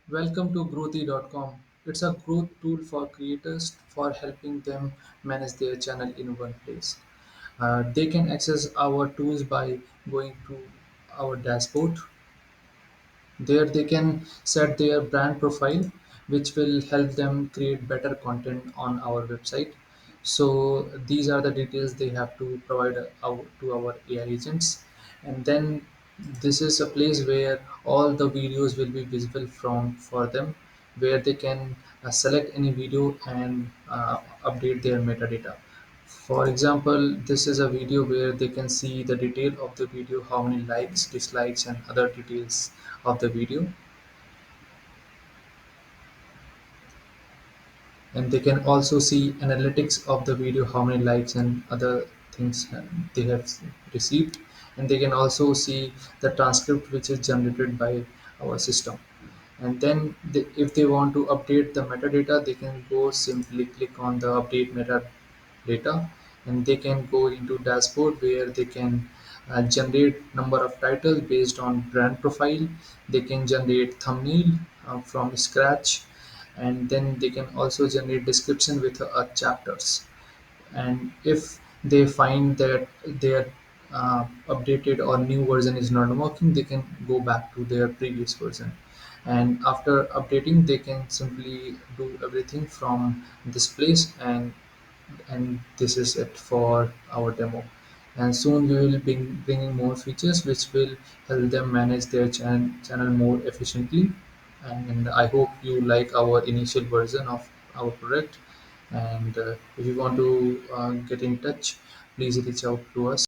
Welcome to growthy.com. It's a growth tool for creators for helping them manage their channel in one place. They can access our tools by going to our dashboard. There they can set their brand profile, which will help them create better content on our website. So these are the details they have to provide out to our AI agents. And then this is a place where all the videos will be visible from for them, where they can select any video and update their metadata. For example, this is a video where they can see the detail of the video, how many likes, dislikes, and other details of the video. And they can also see analytics of the video, how many likes and other things they have received. And they can also see the transcript which is generated by our system. And then if they want to update the metadata, they can go simply click on the update metadata, and they can go into dashboard where they can generate number of titles based on brand profile. They can generate thumbnail from scratch, and then they can also generate description with chapters. And if they find that their updated or new version is not working, they can go back to their previous version. And after updating, they can simply do everything from this place. And this is it for our demo. And soon we will be bringing more features which will help them manage their channel more efficiently. And I hope you like our initial version of our product. And if you want to get in touch, please reach out to us.